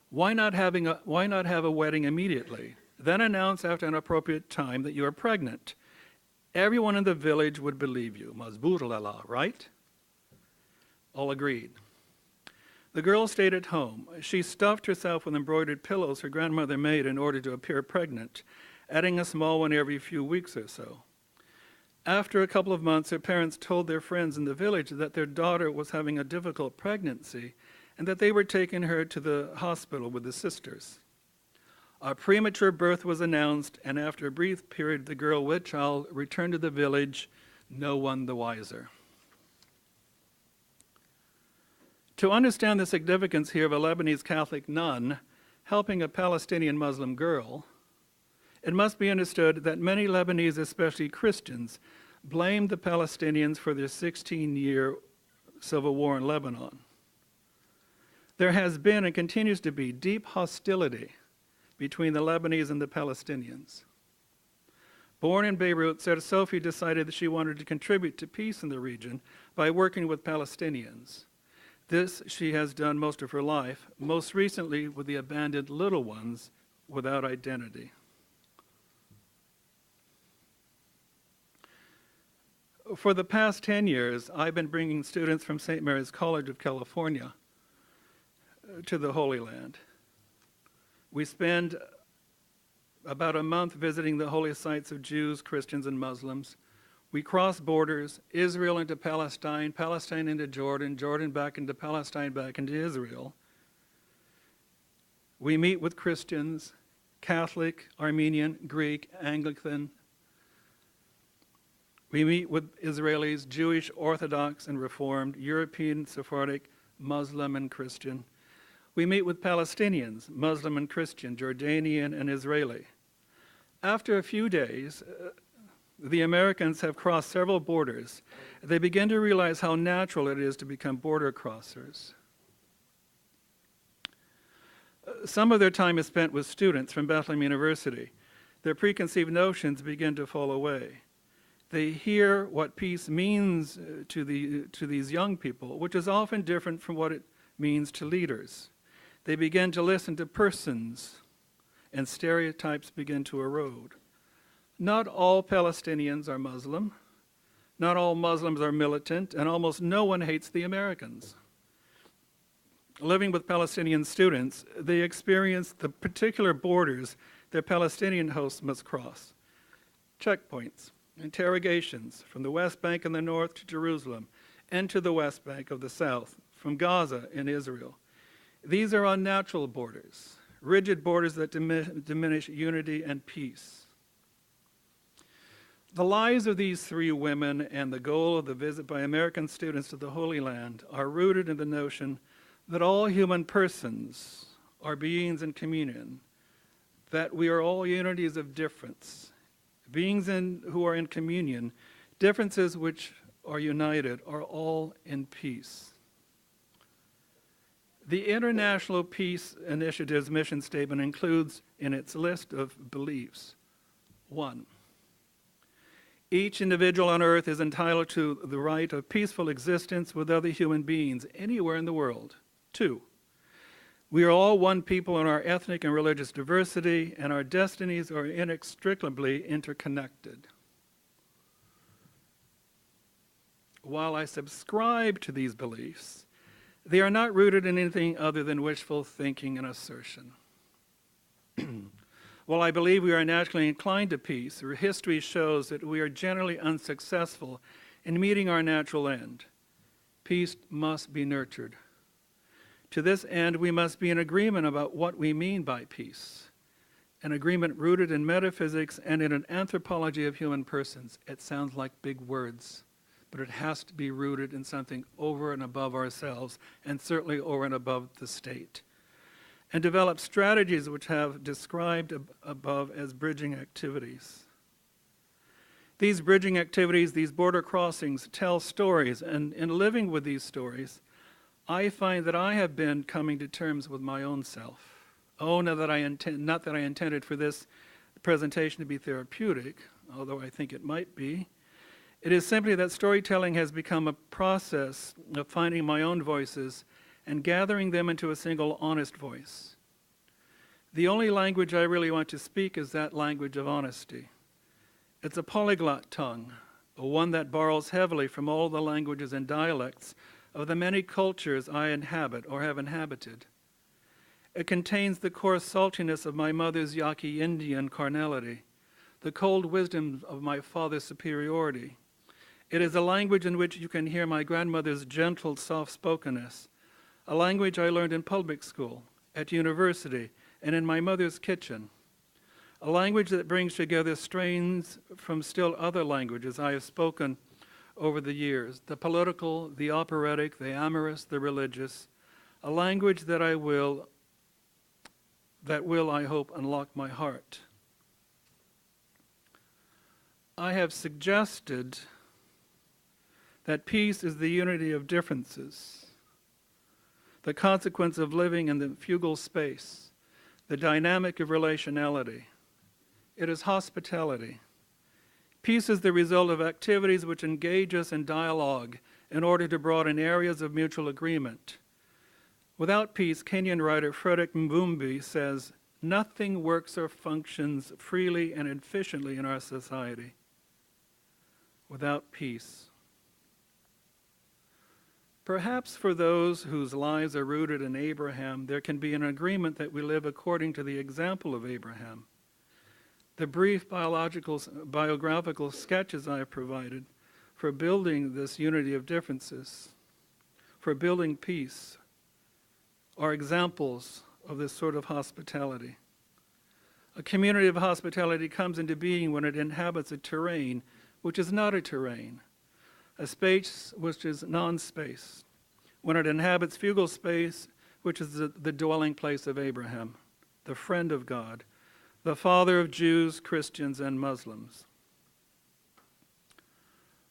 Why not have a wedding immediately? Then announce after an appropriate time that you are pregnant. Everyone in the village would believe you. Mazburlala, right? All agreed. The girl stayed at home. She stuffed herself with embroidered pillows her grandmother made in order to appear pregnant, adding a small one every few weeks or so. After a couple of months, her parents told their friends in the village that their daughter was having a difficult pregnancy and that they were taking her to the hospital with the sisters. A premature birth was announced, and after a brief period, the girl with child returned to the village, no one the wiser. To understand the significance here of a Lebanese Catholic nun helping a Palestinian Muslim girl, it must be understood that many Lebanese, especially Christians, blamed the Palestinians for their 16-year civil war in Lebanon. There has been and continues to be deep hostility between the Lebanese and the Palestinians. Born in Beirut, Sarah Sophie decided that she wanted to contribute to peace in the region by working with Palestinians. This she has done most of her life, most recently with the abandoned little ones without identity. For the past 10 years, I've been bringing students from St. Mary's College of California to the Holy Land. We spend about a month visiting the holy sites of Jews, Christians, and Muslims. We cross borders, Israel into Palestine, Palestine into Jordan, Jordan back into Palestine, back into Israel. We meet with Christians, Catholic, Armenian, Greek, Anglican. We meet with Israelis, Jewish, Orthodox, and Reformed, European, Sephardic, Muslim, and Christian. We meet with Palestinians, Muslim and Christian, Jordanian, and Israeli. After a few days, the Americans have crossed several borders. They begin to realize how natural it is to become border crossers. Some of their time is spent with students from Bethlehem University. Their preconceived notions begin to fall away. They hear what peace means to these young people, which is often different from what it means to leaders. They begin to listen to persons, and stereotypes begin to erode. Not all Palestinians are Muslim. Not all Muslims are militant, and almost no one hates the Americans. Living with Palestinian students, they experience the particular borders their Palestinian hosts must cross. Checkpoints, interrogations from the West Bank in the north to Jerusalem, and to the West Bank of the south, from Gaza in Israel. These are unnatural borders, rigid borders that diminish unity and peace. The lives of these three women and the goal of the visit by American students to the Holy Land are rooted in the notion that all human persons are beings in communion, that we are all unities of difference. Beings who are in communion, differences which are united, are all in peace. The International Peace Initiative's mission statement includes in its list of beliefs, 1, each individual on earth is entitled to the right of peaceful existence with other human beings anywhere in the world. 2, we are all one people in our ethnic and religious diversity, and our destinies are inextricably interconnected. While I subscribe to these beliefs, they are not rooted in anything other than wishful thinking and assertion. While I believe we are naturally inclined to peace, our history shows that we are generally unsuccessful in meeting our natural end. Peace must be nurtured. To this end, we must be in agreement about what we mean by peace, an agreement rooted in metaphysics and in an anthropology of human persons. It sounds like big words, but it has to be rooted in something over and above ourselves, and certainly over and above the state. And develop strategies which have described above as bridging activities. These bridging activities, these border crossings, tell stories, and in living with these stories, I find that I have been coming to terms with my own self. Oh, not that I intended for this presentation to be therapeutic, although I think it might be. It is simply that storytelling has become a process of finding my own voices and gathering them into a single honest voice. The only language I really want to speak is that language of honesty. It's a polyglot tongue, one that borrows heavily from all the languages and dialects of the many cultures I inhabit or have inhabited. It contains the coarse saltiness of my mother's Yaqui Indian carnality, the cold wisdom of my father's superiority. It is a language in which you can hear my grandmother's gentle soft-spokenness, a language I learned in public school, at university, and in my mother's kitchen, a language that brings together strains from still other languages I have spoken over the years, the political, the operatic, the amorous, the religious, a language that will, I hope, unlock my heart. I have suggested that peace is the unity of differences, the consequence of living in the fugal space, the dynamic of relationality. It is hospitality. Peace is the result of activities which engage us in dialogue in order to broaden areas of mutual agreement. Without peace, Kenyan writer Frederick Mbumbi says, nothing works or functions freely and efficiently in our society without peace. Perhaps for those whose lives are rooted in Abraham, there can be an agreement that we live according to the example of Abraham. The brief biographical sketches I have provided for building this unity of differences, for building peace, are examples of this sort of hospitality. A community of hospitality comes into being when it inhabits a terrain which is not a terrain, a space which is non-space, when it inhabits fugal space, which is the dwelling place of Abraham, the friend of God, the father of Jews, Christians, and Muslims.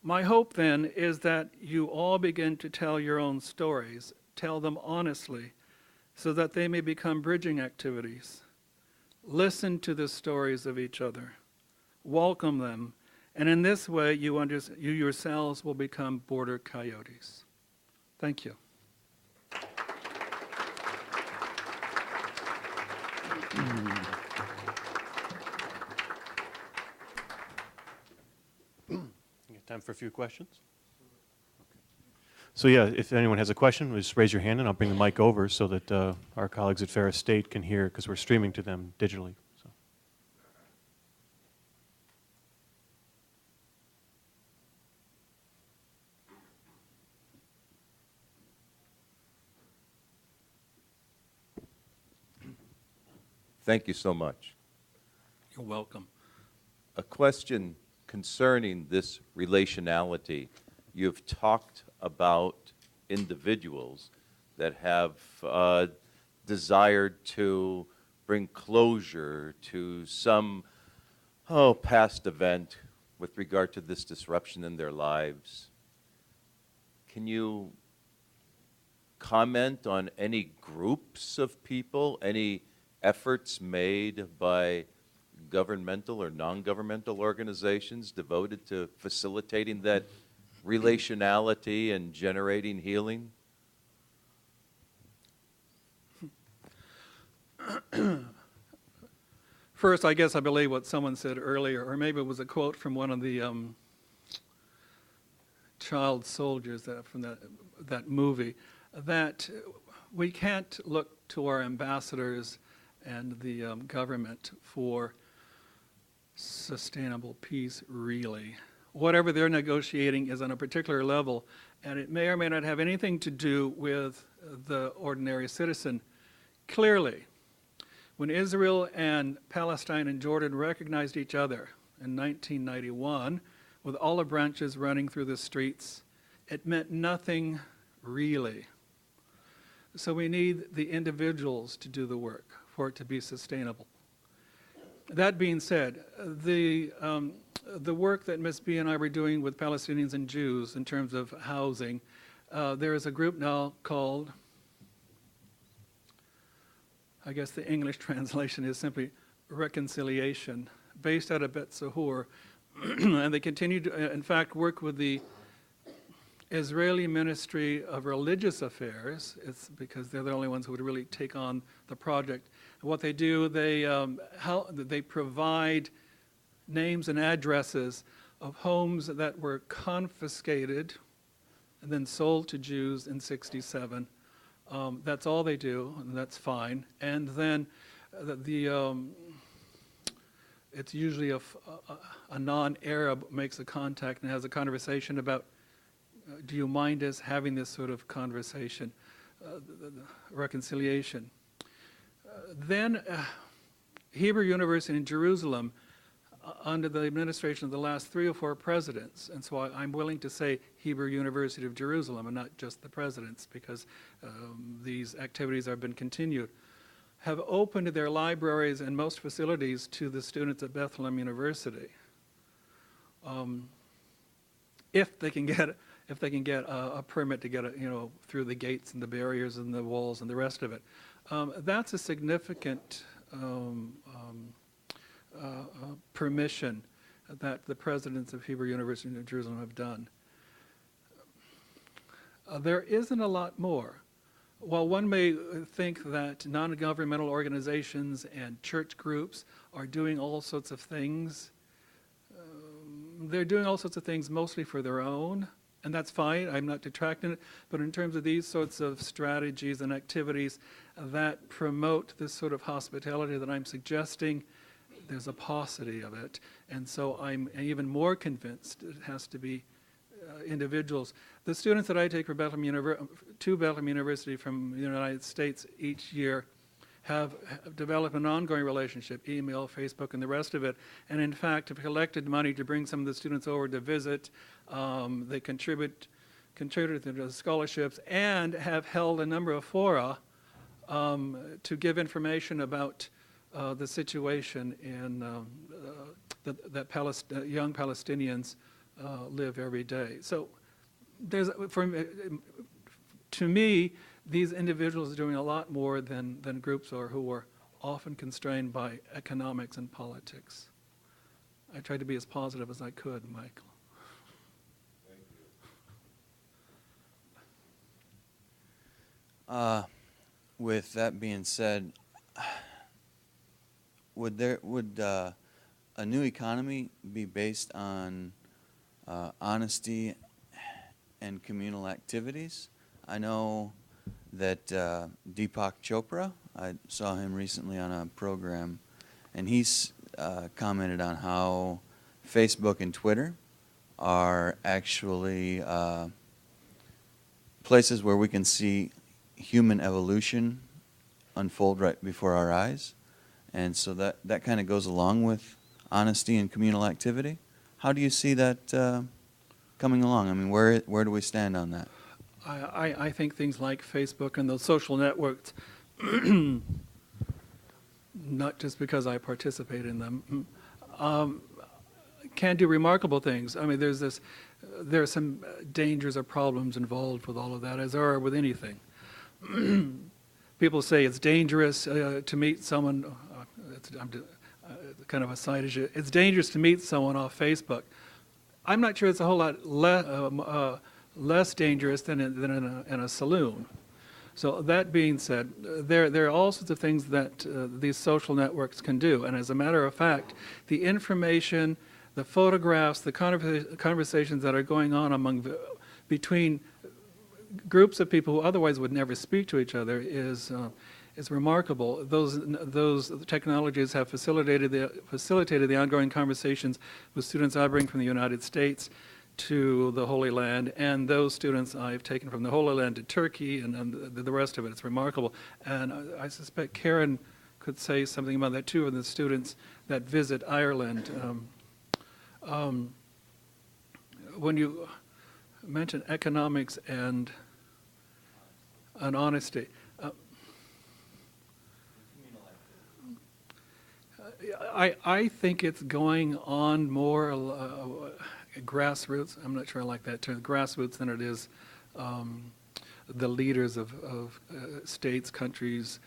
My hope then is that you all begin to tell your own stories, tell them honestly, so that they may become bridging activities. Listen to the stories of each other, welcome them, and in this way you yourselves will become border coyotes. Thank you. Time for a few questions? So yeah, if anyone has a question, just raise your hand and I'll bring the mic over so that our colleagues at Ferris State can hear, because we're streaming to them digitally. So. Thank you so much. You're welcome. A question concerning this relationality. You've talked about individuals that have desired to bring closure to some past event with regard to this disruption in their lives. Can you comment on any groups of people, any efforts made by governmental or non-governmental organizations devoted to facilitating that relationality and generating healing? First, I guess I believe what someone said earlier, or maybe it was a quote from one of the child soldiers from that movie, that we can't look to our ambassadors and the government for sustainable peace, really. Whatever they're negotiating is on a particular level, and it may or may not have anything to do with the ordinary citizen. Clearly, when Israel and Palestine and Jordan recognized each other in 1991, with olive branches running through the streets, it meant nothing really. So we need the individuals to do the work for it to be sustainable. That being said, the work that Ms. B and I were doing with Palestinians and Jews in terms of housing, there is a group now called, I guess the English translation is simply Reconciliation, based out of Bet Sahur, and they continue to, in fact, work with the Israeli Ministry of Religious Affairs. It's because they're the only ones who would really take on the project. And what they do, they provide names and addresses of homes that were confiscated and then sold to Jews in '67. That's all they do, and that's fine. And then it's usually a non-Arab makes a contact and has a conversation about, do you mind us having this sort of conversation, reconciliation. Then Hebrew University in Jerusalem, under the administration of the last 3 or 4 presidents, and so I'm willing to say Hebrew University of Jerusalem and not just the presidents, because these activities have been continued, have opened their libraries and most facilities to the students at Bethlehem University. If they can get a permit to get it, through the gates and the barriers and the walls and the rest of it, that's a significant permission that the presidents of Hebrew University in Jerusalem have done. There isn't a lot more. While one may think that non-governmental organizations and church groups are doing all sorts of things, they're doing all sorts of things mostly for their own, and that's fine, I'm not detracting it, but in terms of these sorts of strategies and activities that promote this sort of hospitality that I'm suggesting, there's a paucity of it, and so I'm even more convinced it has to be individuals. The students that I take to Bethlehem University from the United States each year have developed an ongoing relationship, email, Facebook, and the rest of it, and in fact have collected money to bring some of the students over to visit. They contributed to the scholarships and have held a number of fora to give information about the situation in that young Palestinians live every day. So to me, these individuals are doing a lot more than groups who are often constrained by economics and politics. I tried to be as positive as I could, Michael. Thank you. With that being said, would a new economy be based on honesty and communal activities? I know that Deepak Chopra, I saw him recently on a program, and he's commented on how Facebook and Twitter are actually places where we can see human evolution unfold right before our eyes. And so that kind of goes along with honesty and communal activity. How do you see that coming along? I mean, where do we stand on that? I think things like Facebook and those social networks, not just because I participate in them, can do remarkable things. I mean, there are some dangers or problems involved with all of that, as there are with anything. People say it's dangerous to meet someone, kind of a side issue, it's dangerous to meet someone off Facebook. I'm not sure it's a whole lot less dangerous than in a saloon. So that being said, there are all sorts of things that these social networks can do. And as a matter of fact, the information, the photographs, the conversations that are going on between groups of people who otherwise would never speak to each other is remarkable. Those technologies have facilitated the ongoing conversations with students I bring from the United States to the Holy Land, and those students I've taken from the Holy Land to Turkey and the rest of it. It's remarkable. And I suspect Karen could say something about that too, and the students that visit Ireland. When you mention economics and honesty, I think it's going on more grassroots. I'm not sure I like that term, grassroots, than it is the leaders of states, countries,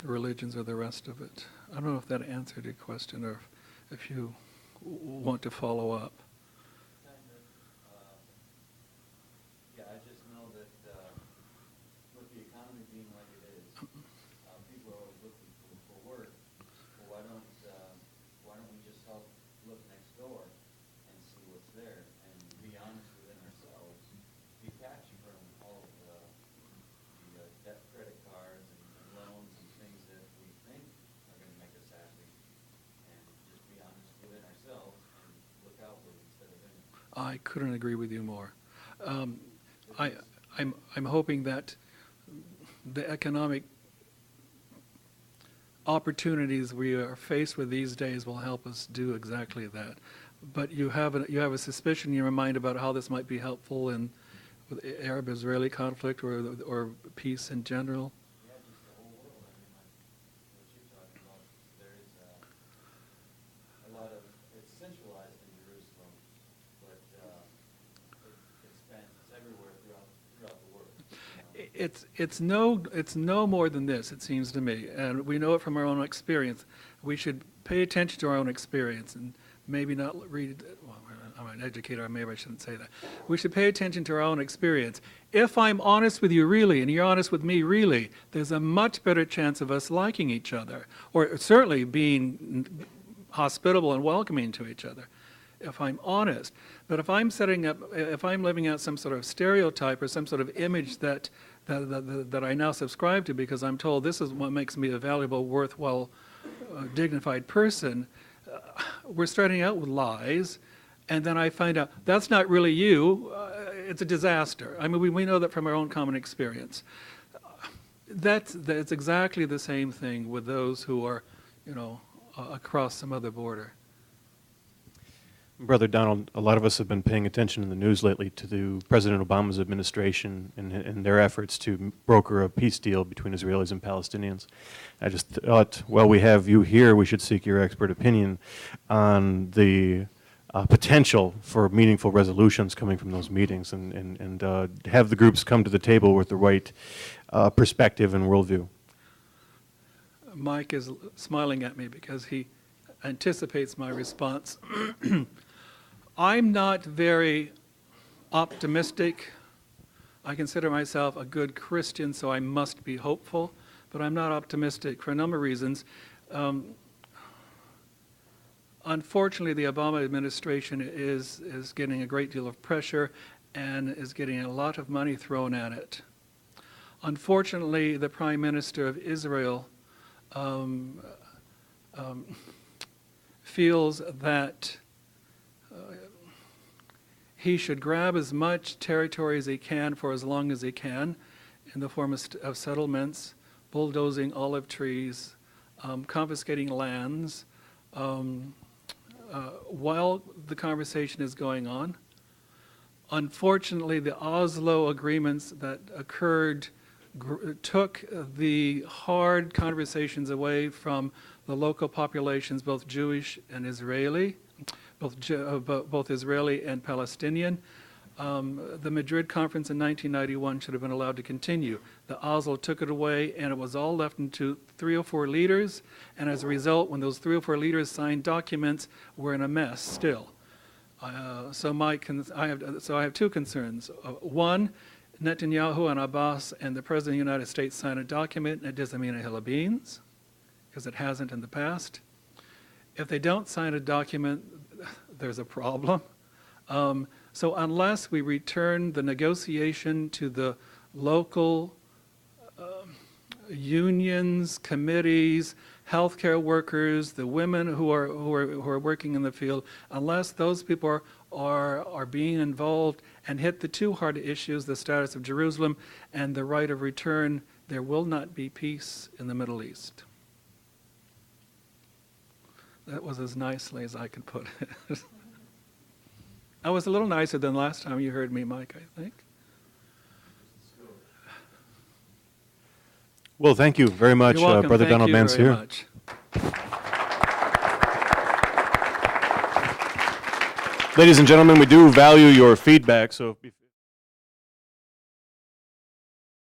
religions, or the rest of it. I don't know if that answered your question or if you want to follow up. I couldn't agree with you more. I'm hoping that the economic opportunities we are faced with these days will help us do exactly that. But you have a suspicion in your mind about how this might be helpful in with Arab-Israeli conflict or peace in general. It's no more than this, it seems to me, and we know it from our own experience. We should pay attention to our own experience and maybe not read, well, I'm an educator, maybe I shouldn't say that. We should pay attention to our own experience. If I'm honest with you really, and you're honest with me really, there's a much better chance of us liking each other, or certainly being hospitable and welcoming to each other, if I'm honest. But if I'm living out some sort of stereotype or some sort of image that I now subscribe to because I'm told this is what makes me a valuable, worthwhile, dignified person, we're starting out with lies, and then I find out that's not really you. It's a disaster. I mean, we know that from our own common experience. That's exactly the same thing with those who are, across some other border. Brother Donald, a lot of us have been paying attention in the news lately to President Obama's administration and their efforts to broker a peace deal between Israelis and Palestinians. I just thought, well, we have you here, we should seek your expert opinion on the potential for meaningful resolutions coming from those meetings and have the groups come to the table with the right perspective and worldview. Mike is smiling at me because he anticipates my response. I'm not very optimistic. I consider myself a good Christian, so I must be hopeful, but I'm not optimistic for a number of reasons. Unfortunately, the Obama administration is getting a great deal of pressure and is getting a lot of money thrown at it. Unfortunately, the Prime Minister of Israel feels that he should grab as much territory as he can for as long as he can in the form of settlements, bulldozing olive trees, confiscating lands, while the conversation is going on. Unfortunately, the Oslo agreements that occurred took the hard conversations away from the local populations, both Jewish and Israeli, both Israeli and Palestinian. The Madrid conference in 1991 should have been allowed to continue. The Oslo took it away, and it was all left into 3 or 4 leaders, and as a result, when those 3 or 4 leaders signed documents, we're in a mess still. So I have 2 concerns. One, Netanyahu and Abbas and the President of the United States sign a document, and it doesn't mean a hill of beans, because it hasn't in the past. If they don't sign a document, there's a problem. So unless we return the negotiation to the local unions, committees, healthcare workers, the women who are working in the field, unless those people are being involved and hit the 2 hard issues, the status of Jerusalem and the right of return, there will not be peace in the Middle East. That was as nicely as I could put it. I was a little nicer than last time you heard me, Mike, I think. Well, thank you very much, You're welcome. Brother Thank Donald you Mansier. very much. Ladies and gentlemen, we do value your feedback, so if